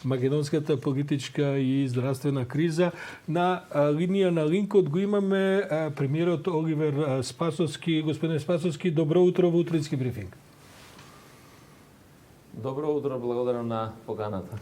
македонската политичка и здравствена криза. На линија на линкот го имаме премиерот Оливер Спасовски. Господин Спасовски, добро утро во утрински брифинг. Добро утро, благодарам на поканата.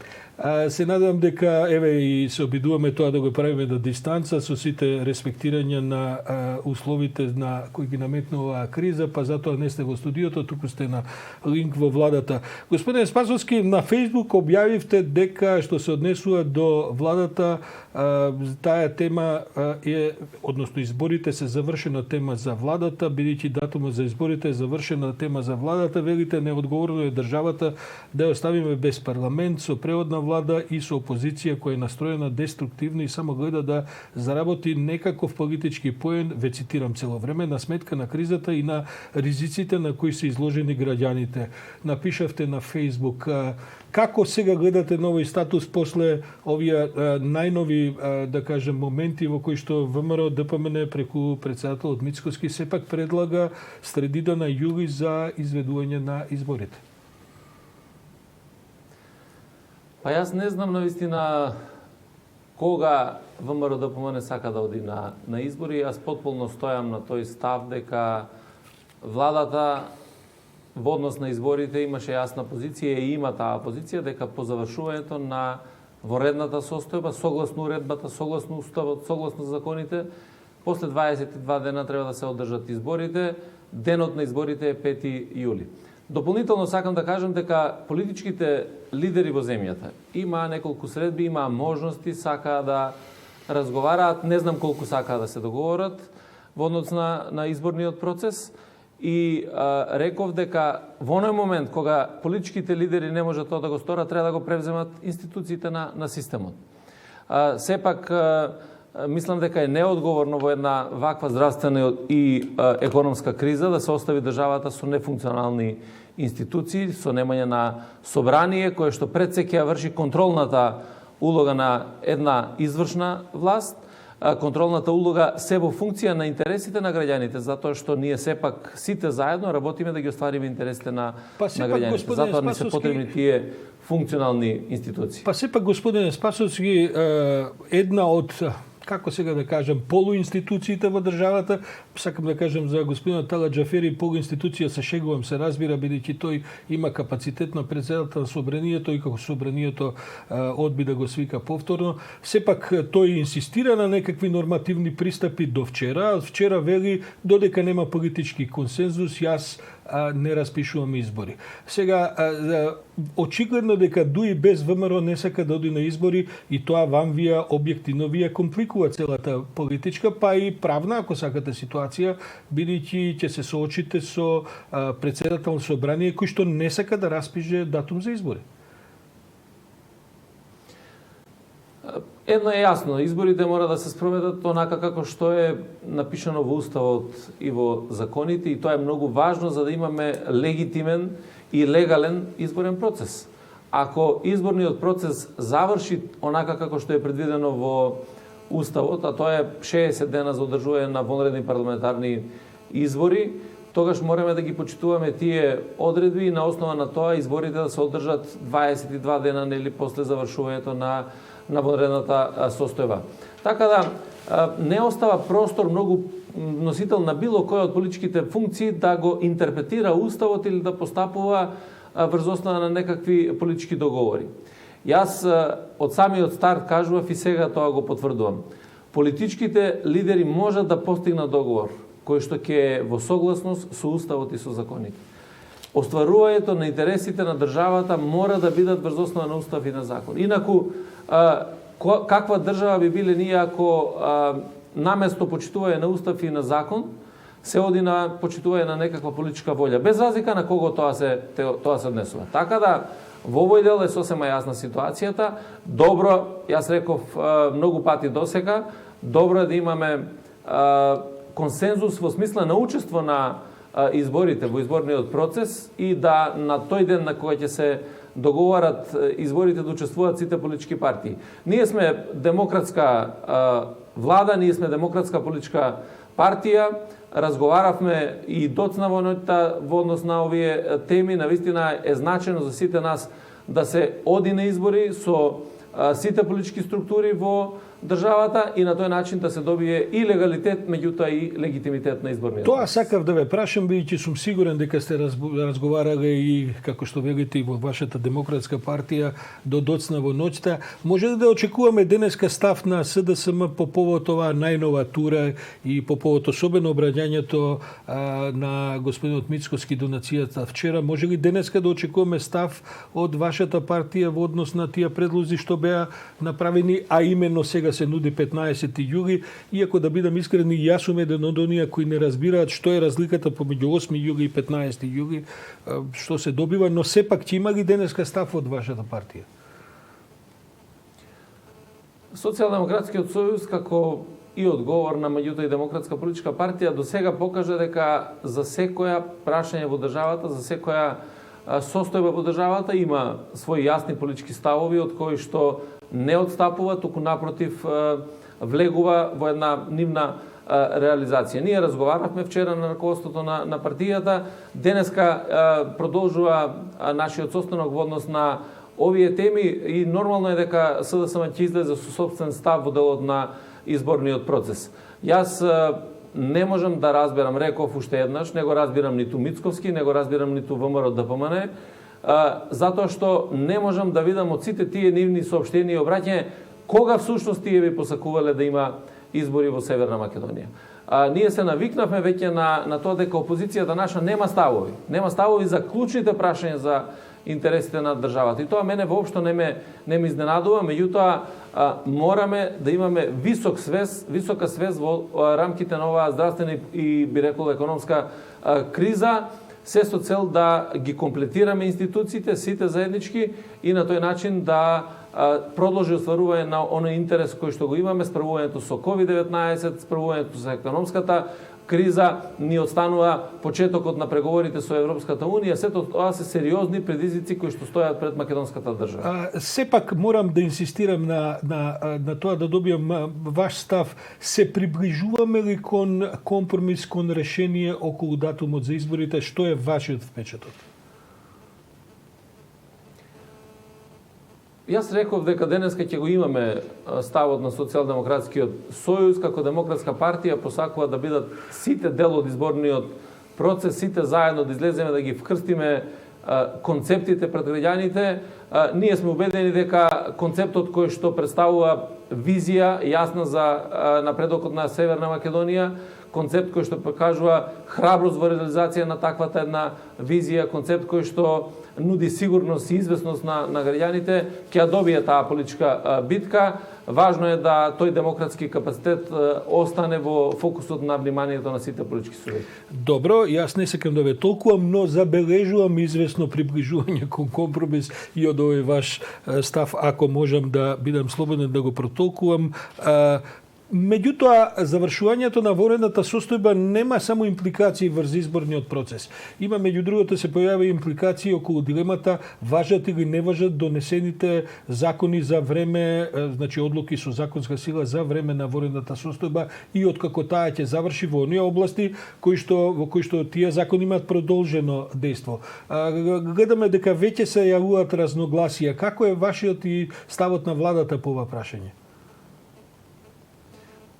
Се надам дека и се обидуваме тоа да го правиме на дистанца со сите респектирање на условите на кои ги наметнува криза, па затоа не сте во студиото, туку сте на линк во владата. Господин Спасовски, на Facebook објавивте дека што се однесува до владата, таа тема односно изборите се завршена тема за владата, бидејќи датумот за изборите е завршена тема за владата, велите неодговорно е државата да ја оставиме без парламент, со преводна влада и со опозиција која е настроена деструктивно и само гледа да заработи некаков политички поен, ве цитирам цело време, на сметка на кризата и на ризиците на кои се изложени граѓаните. Напишавте на Facebook. Како сега гледате нови статус после овие најнови, да кажем, моменти во кои што ВМРО ДПМН преку председателот Мицкоски сепак предлага средина на јули за изведување на изборите? Па јас не знам навистина кога ВМРО ДПМН сака да оди на избори. Јас потполно стојам на тој став дека владата во однос на изборите имаше јасна позиција и има таа позиција дека по завршувањето на воредната состојба, согласно уредбата, согласно уставот, согласно законите, после 22 дена треба да се одржат изборите. Денот на изборите е 5 јули. Дополнително сакам да кажам дека политичките лидери во земјата има неколку средби, има можности, сакаа да разговараат, не знам колку сакаа да се договорат во однос на изборниот процес и реков дека во оној момент кога политичките лидери не можат тоа да го сторат, треба да го превземат институциите на системот. Сепак мислам дека е неодговорно во една ваква здравствена и економска криза да се остави државата со нефункционални институции, со немање на собрание кое што пред се ќе врши контролната улога на една извршна власт, контролната улога се во функција на интересите на граѓаните, затоа што ние сепак сите заедно работиме да ги оствариме интересите на граѓаните. Затоа ни се потребни тие функционални институции. Па сепак, господине Спасовски, една од, како сега да кажам, полуинституциите во државата, сакам да кажам за господинот Тала Џафери, полуинституција се шегувам, се разбира, бидејќи тој има капацитет на председател на собранието и како собранието одби да го свика повторно. Сепак тој инсистира на некакви нормативни пристапи до вчера. Вчера вели додека нема политички консензус, јас не распишувам избори. Сега, очигледно дека дуи без ВМРО не сака да оди на избори и тоа вам вија објективно вија компликува целата политичка, па и правна, ако сакате, ситуација, бидејќи ќе се соочите со председател на собрание кој што не сака да распише датум за избори. Едно е јасно, изборите мора да се спроведат онака како што е напишано во уставот и во законите и тоа е многу важно за да имаме легитимен и легален изборен процес. Ако изборниот процес заврши онака како што е предвидено во уставот, а тоа е 60 дена за одржување на вонредни парламентарни избори, тогаш мораме да ги почитуваме тие одредби и на основа на тоа изборите да се одржат 22 дена нели после завршувањето на вонредната состојба. Така да не остава простор многу носител на било кој од политичките функции да го интерпретира уставот или да постапува врз основа на некакви политички договори. Јас од самиот старт кажував и сега тоа го потврдувам. Политичките лидери можат да постигнат договор кој што ќе е во согласност со уставот и со законите. Остварувањето на интересите на државата мора да бидат врз основа на устав и на закон. Инаку, каква држава би биле ние ако наместо почитување на устав и на закон се оди на почитување на некаква политичка волја, без разлика на кого тоа се однесува. Така да, во овој дел е сосема јасна ситуацијата. Добро, јас реков многу пати досега, добро е да имаме консензус во смисла на учество на изборите во изборниот процес и да на тој ден на кој ќе се договарат изборите да учествуваат сите политички партии. Ние сме демократска влада, ние сме демократска политичка партија, разговаравме и доцна во однос на овие теми, навистина е значено за сите нас да се оди на избори со сите политички структури во државата и на тој начин да се добие и легалитет, меѓутоа и легитимитет на изборниот. Тоа сакав да ве прашам, бидејќи сум сигурен дека сте разговарале и, како што велите, и во вашата демократска партија до доцна во ноќта. Може ли да очекуваме денеска став на СДСМ по повод оваа најнова тура и по повод особено обраќањето на господинот Мицкоски до нацијата вчера? Може ли денеска да очекуваме став од вашата партија во однос на тие предлози што беа направени, а именно сега се нуди 15 јули, иако да бидам искрени, јас сум еден од оние кои не разбираат што е разликата помеѓу 8 јули и 15 јули, што се добива, но сепак ќе има ли денеска став од вашата партија? Социјалдемократскиот сојуз како и одговорна, меѓутоа и демократска политичка партија до сега покажа дека за секоја прашање во државата, за секоја состојба во државата има своји јасни политички ставови од кои што не отстапува, туку напротив влегува во една нивна реализација. Ние разговаравме вчера на раководството на партијата, денеска продолжува нашиот состанок во однос на овие теми и нормално е дека СДСМ ќе излезе со сопствен став во делот на изборниот процес. Јас не можам да разберам, реков уште еднаш, не го разбирам ниту Мицковски, не го разбирам ниту ВМРО ДПМН, затоа што не можам да видам од сите тие нивни соопштенија и обраќање кога всушност тие би посакувале да има избори во Северна Македонија. Ние се навикнавме веќе на тоа дека опозицијата наша нема ставови. Нема ставови за клучните прашања за интересите на државата. И тоа мене воопшто не ме изненадува, меѓутоа мораме да имаме висока свест во рамките на оваа здравствена и би рекол економска криза, се со цел да ги комплетираме институциите, сите заеднички и на тој начин да продолжи остварување на оној интерес кој што го имаме, справувањето со COVID-19, справувањето со економската криза, ни останува почетокот на преговорите со Европската Унија, сето тоа се сериозни предизвици кои што стојат пред македонската држава. Сепак морам да инсистирам на тоа да добијам ваш став. Се приближуваме ли кон компромис, кон решение околу датумот за изборите? Што е вашиот впечаток? Јас реков дека денеска ќе го имаме ставот на Социјалдемократскиот сојуз, како демократска партија посакува да бидат сите дел од изборниот процес, сите заедно да излеземе да ги вкрстиме концептите пред граѓаните. Ние сме убедени дека концептот кој што представува визија јасна за напредокот на Северна Македонија, концепт кој што покажува храброст во реализација на таквата една визија, концепт кој што нуди сигурност и известност на граѓаните, ќе ја добие таа политичка битка. Важно е да тој демократски капацитет остане во фокусот на вниманието на сите политички субјекти. Добро, јас не сакам да ве толкувам, но забележувам известно приближување кон компромис и од овој ваш став, ако можам да бидам слободен да го протолкувам. Меѓутоа, завршувањето на воредната состојба нема само импликации врз изборниот процес. Има меѓу другото се појави импликации околу дилемата важат или не важат донесените закони за време, значи одлуки со законска сила за време на воредната состојба и откако таа ќе заврши во оние области во кои што тие закони имаат продолжено дејство. Гледаме дека веќе се јавуваат разногласија. Како е вашиот и ставот на владата по ова прашање?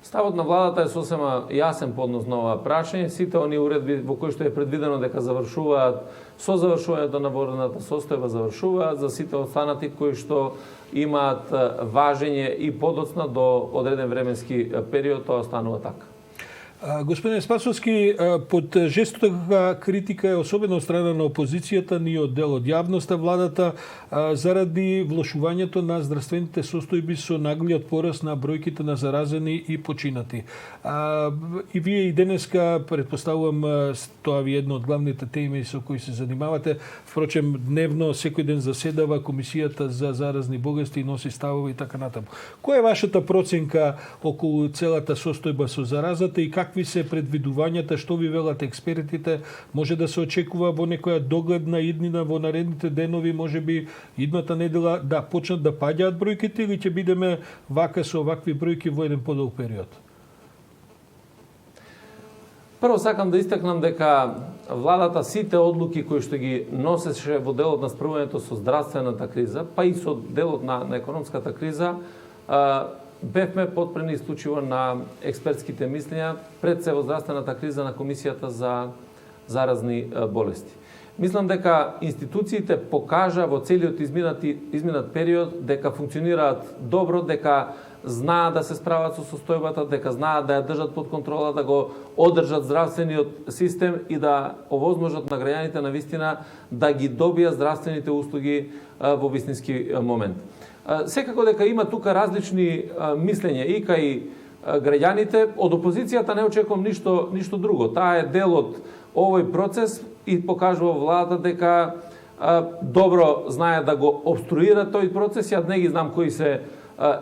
Ставот на владата е сосема јасен по однос на ова прашање. Сите они уредби во кои што е предвидено дека завршуваат со завршувањето на воредната состојба завршуваат, за сите останати кои што имаат важење и подоцна до одреден временски период, тоа останува така. Господин Спасовски, под жестока критика е особено од страна на опозицијата, ни од дел од јавноста, владата, заради влошувањето на здравствените состојби со наглиот пораст на бројките на заразени и починати. И вие и денеска, предпоставувам, тоа ви е една од главните теми со кои се занимавате. Впрочем, дневно, секој ден заседава Комисијата за заразни болести и носи ставови и така натаму. Која е вашата проценка околу целата состојба со заразата и какви се предвидувањата, што ви велат експертите? Може да се очекува во некоја догледна иднина во наредните денови, може би идната недела да почнат да паѓаат бројките или ќе бидеме вака со овакви бројки во еден подолг период? Прво сакам да истакнам дека владата сите одлуки кои што ги носеше во делот на справувањето со здравствената криза, па и со делот на економската криза, бевме потпрени исклучиво на експертските мислења пред се во здравствената криза на Комисијата за заразни болести. Мислам дека институциите покажа во целиот изминат период дека функционираат добро, дека знаат да се справат со состојбата, дека знаат да ја држат под контрола, да го одржат здравствениот систем и да овозможат на граѓаните на вистина да ги добијат здравствените услуги во вистински момент. Секако дека има тука различни мислења и кај граѓаните, од опозицијата не очекувам ништо друго. Таа е дел од овој процес и покажува владата дека добро знае да го обструира тој процес. Ја не ги знам кои се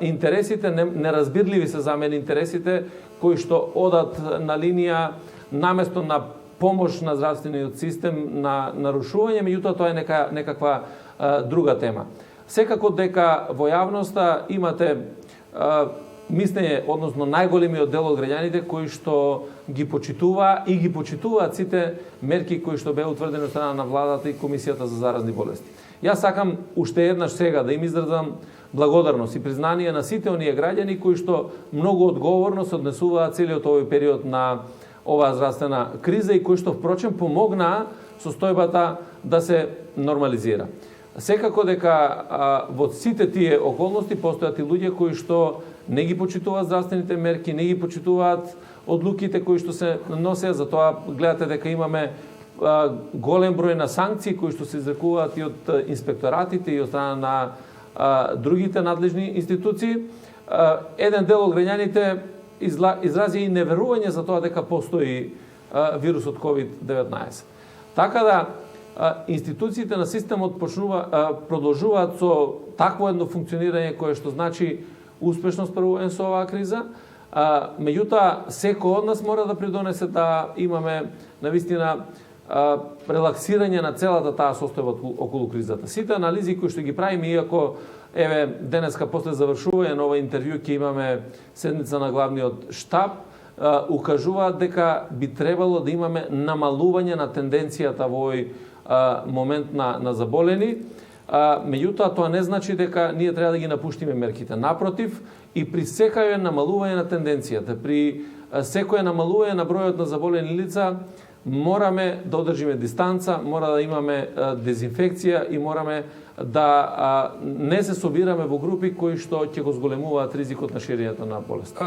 интересите, неразбирливи се за мене интересите кои што одат на линија наместо на помош на здравствениот систем на нарушување, меѓутоа тоа е некаква друга тема. Секако дека во јавноста имате мислење, односно најголемиот дел од граѓаните кои што ги почитува и ги почитуваат сите мерки кои што беа утврдени од страна на владата и Комисијата за заразни болести. Јас сакам уште еднаш сега да им изразам благодарност и признание на сите оние граѓани кои што многу одговорно се однесуваат целиот овој период на оваа здравствена криза и кои што впрочем помогнаа состојбата да се нормализира. Секако дека во сите тие околности постојат и луѓе кои што не ги почитуваат здравствените мерки, не ги почитуваат одлуките кои што се носеа, затоа гледате дека имаме голем број на санкции кои што се изрекуваат и од инспекторатите и од страна на другите надлежни институции. Еден дел од граѓаните изрази и неверување за тоа дека постои вирусот COVID-19. Така да институциите на системот продолжуваат со такво едно функционирање кое што значи успешно справување со оваа криза. Меѓутоа, секој од нас мора да придонесе да имаме навистина релаксирање на целата таа состојба околу кризата. Сите анализи кои што ги правиме, иако еве денеска после завршување на ова интервју ќе имаме седница на главниот штаб, укажуваат дека би требало да имаме намалување на тенденцијата во овој момент на заболени. Меѓутоа, тоа не значи дека ние треба да ги напуштиме мерките. Напротив, и при секој намалување на тенденцијата, при секој намалување на бројот на заболени лица, мораме да одржиме дистанца, мора да имаме дезинфекција и мораме да не се собираме во групи кои што ќе го зголемуваат ризикот на ширењето на болест.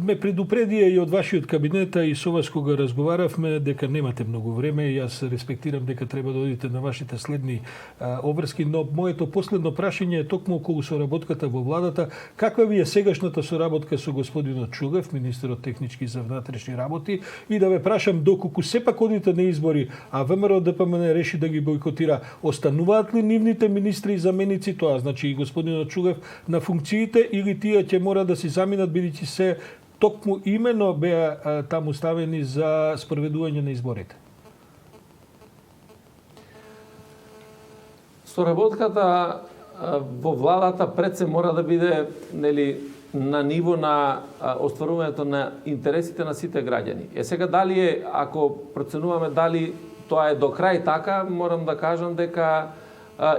Ме предупредија и од вашиот кабинет и со вас кога разговаравме дека немате многу време. Јас респектирам дека треба да одите на вашите следни обврски, но моето последно прашање е токму околу соработката во владата. Каква ви е сегашната соработка со господинот Чугев, министерот технички за внатрешни работи, и да ве прашам доколку сепак одите на избори, а ВМРО ДПМН реши да ги бойкотира, остануваат ли нивните министри и заменици, тоа значи и господинот Чугев на функциите, или тие ќе мора да се заминат бидејќи се токму имено беа таму ставени за спроведување на изборите? Соработката во владата пред се мора да биде на ниво на остварувањето на интересите на сите граѓани. Сега дали ако проценуваме дали тоа е до крај така, морам да кажам дека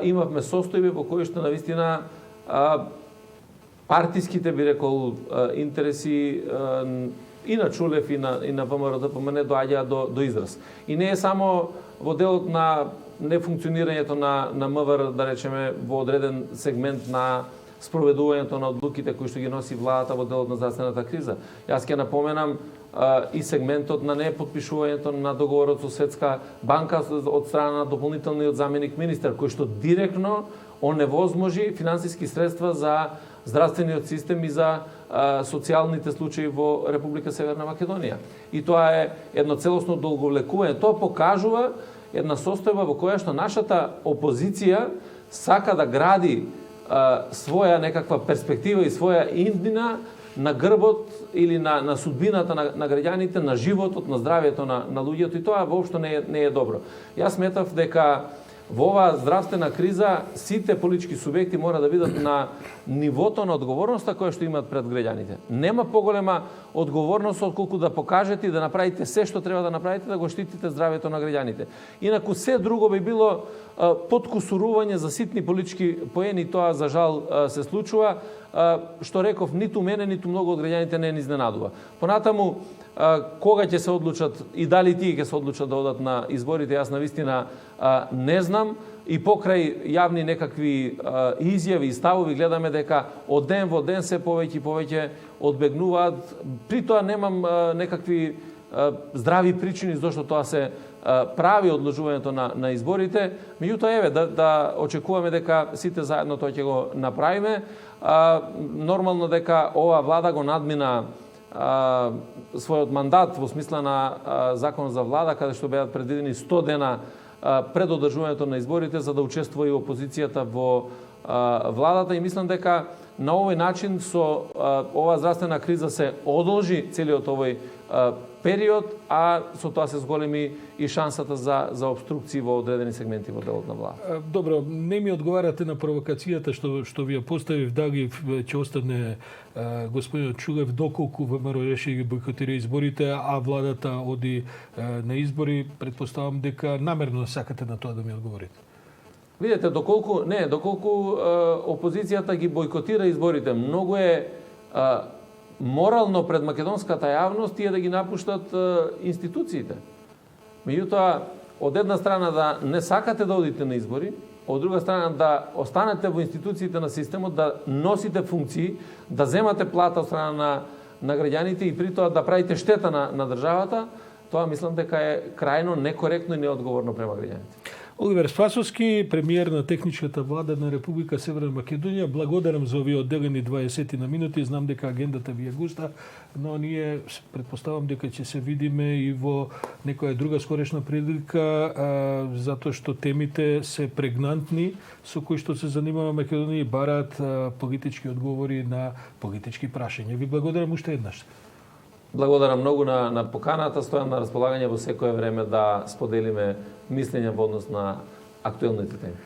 имавме состојби во кои што навистина партиските, би рекол, интереси и на Чулев и на ВМРО ДПМН доаѓаат до израз. И не е само во делот на нефункционирањето на МВР, да речеме, во одреден сегмент на спроведувањето на одлуките кои што ги носи владата во делот на здравствената криза. Јас ќе напоменам и сегментот на непотпишувањето на договорот со Светска банка од страна на дополнителниот заменик министер, кој што директно оневозможи финансиски средства за здравствениот систем и за социјалните случаи во Република Северна Македонија. И тоа е едно целосно долговлекување. Тоа покажува една состојба во која што нашата опозиција сака да гради своја некаква перспектива и своја иднина на грбот или на судбината на граѓаните, на животот, на здравјето на луѓето, и тоа воопшто не е добро. Јас сметав дека Во оваа здравствена криза сите политички субјекти мора да бидат на нивото на одговорноста која што имаат пред граѓаните. Нема поголема одговорност отколку да покажете и да направите се што треба да направите да го штитите здравјето на граѓаните. Инаку се друго би било подкусурување за ситни политички поени, тоа за жал се случува. Што реков, ниту мене, ниту многу од граѓаните не изненадува. Понатаму, кога ќе се одлучат и дали тие ќе се одлучат да одат на изборите, јас навистина не знам. И покрај јавни некакви изјави и ставови гледаме дека од ден во ден се повеќе и повеќе одбегнуваат. При тоа немам некакви здрави причини зашто тоа се прави одложувањето на изборите. Меѓутоа еве да очекуваме дека сите заедно тоа ќе го направиме. Нормално дека ова влада го надмина својот мандат во смисла на закон за влада, каде што беа предвидени 100 дена пред одржувањето на изборите за да учествува и опозицијата во владата, и мислам дека на овој начин со оваа здравствена криза се одолжи целиот овој период, а со тоа се зголеми и шансата за обструкции во одредени сегменти во делот на влада. Добро, не ми одговарате на провокацијата што ви ја поставив, дали ќе остане господинот Чулев доколку ВМРО реши ги бойкотира изборите, а владата оди на избори. Предпоставам дека намерно сакате на тоа да ми одговорите. Видете, доколку опозицијата ги бойкотира изборите, многу е морално пред македонската јавност тие да ги напуштат институциите. Меѓутоа, од една страна да не сакате да одите на избори, од друга страна да останете во институциите на системот, да носите функции, да земате плата од страна на граѓаните и при тоа да правите штета на државата, тоа мислам дека е крајно некоректно и неодговорно према граѓаните. Оливер Спасовски, премиер на техничката влада на Република Северна Македонија, благодарам за овие одделени 20 на минути. Знам дека агендата ви е густа, но ние предпоставам дека ќе се видиме и во некоја друга скорешна прилика, затоа што темите се прегнантни со кои што се занимава Македонија и бараат политички одговори на политички прашања. Ви благодарам уште еднаш. Благодарам многу на поканата, стојам на располагање во секое време да споделиме мислења во однос на актуелните теми.